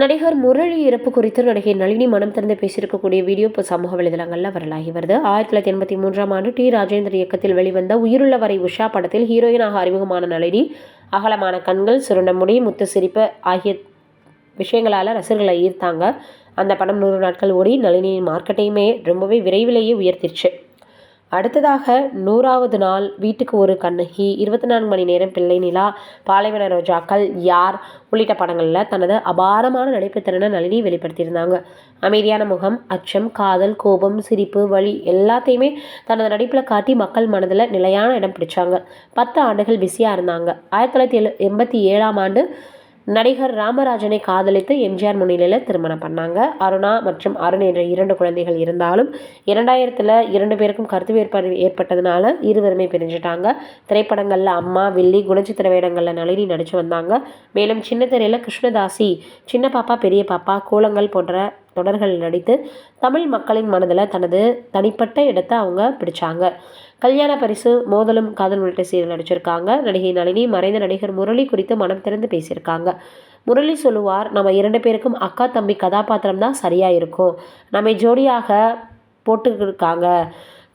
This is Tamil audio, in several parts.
நடிகர் முரளி இறப்பு குறித்து நடிகை நளினி மனம் திறந்து பேசியிருக்கக்கூடிய வீடியோ இப்போ சமூக வலைதளங்களில் வரலாகி வருது. 1983ஆம் ஆண்டு டி. ராஜேந்தர் இயக்கத்தில் வெளிவந்த உயிருள்ள வரை உஷா படத்தில் ஹீரோயினாக அறிமுகமான நளினி அகலமான கண்கள், சுருண்ட முடி, முத்து சிரிப்பு ஆகிய விஷயங்களால் ரசிகர்களை ஈர்த்தாங்க. அந்த படம் 100 நாட்கள் ஓடி நளினியின் மார்க்கெட்டையுமே ரொம்பவே விரைவிலேயே உயர்த்திடுச்சு. அடுத்ததாக 100வது நாள், வீட்டுக்கு ஒரு கண்ணகி, 24 மணி நேரம், பிள்ளை நிலா, பாலைவன ரோஜாக்கள், யார் உள்ளிட்ட படங்களில் தனது அபாரமான நடிப்பு திறனை நளினி வெளிப்படுத்தியிருந்தாங்க. அமைதியான முகம், அச்சம், காதல், கோபம், சிரிப்பு, வலி எல்லாத்தையுமே தனது நடிப்பில் காட்டி மக்கள் மனதில் நிலையான இடம் பிடிச்சாங்க. 10 ஆண்டுகள் பிஸியாக இருந்தாங்க. 1987ஆம் ஆண்டு நடிகர் ராமராஜனை காதலித்து எம்ஜிஆர் முன்னிலையில் திருமணம் பண்ணாங்க. அருணா மற்றும் அருண் என்ற 2 குழந்தைகள் இருந்தாலும் 2000ல் 2 பேருக்கும் கருத்து வேறுபாடு ஏற்பட்டதுனால இருவருமே பிரிஞ்சுட்டாங்க. திரைப்படங்களில் அம்மா, வில்லி, குணச்சித்திர வேடங்களில் நளினி நடித்து வந்தாங்க. மேலும் சின்ன திரையில் கிருஷ்ணதாசி, சின்ன பாப்பா, பெரிய பாப்பா, கோலங்கள் போன்ற தொடர்களில் நடித்து தமிழ் மக்களின் மனதில் தனது தனிப்பட்ட இடத்தை அவங்க பிடிச்சாங்க. கல்யாண பரிசு, மோதலும் காதல் உள்ளிட்ட சீரியல் நடிச்சிருக்காங்க. நடிகை நளினி மறைந்த நடிகர் முரளி குறித்து மனம் திறந்து பேசியிருக்காங்க. முரளி சொல்லுவார், நம்ம 2 பேருக்கும் அக்கா தம்பி கதாபாத்திரம் தான் சரியாக இருக்கும். நம்மை ஜோடியாக போட்டுருக்காங்க.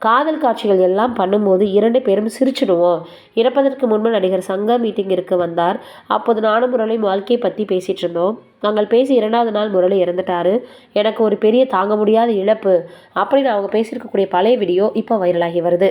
காதல் காட்சிகள் எல்லாம் பண்ணும்போது 2 பேரும் சிரிச்சிடுவோம். இறப்பதற்கு முன்பு நடிகர் சங்க மீட்டிங்கிற்கு வந்தார். அப்போது நானும் முரளியும் வாழ்க்கையை பற்றி பேசிகிட்டு இருந்தோம். நாங்கள் பேசி 2வது நாள் முரளி இறந்துட்டாரு. எனக்கு ஒரு பெரிய தாங்க முடியாத இழப்பு அப்படின்னு அவங்க பேசியிருக்கக்கூடிய பழைய வீடியோ இப்போ வைரலாகி வருது.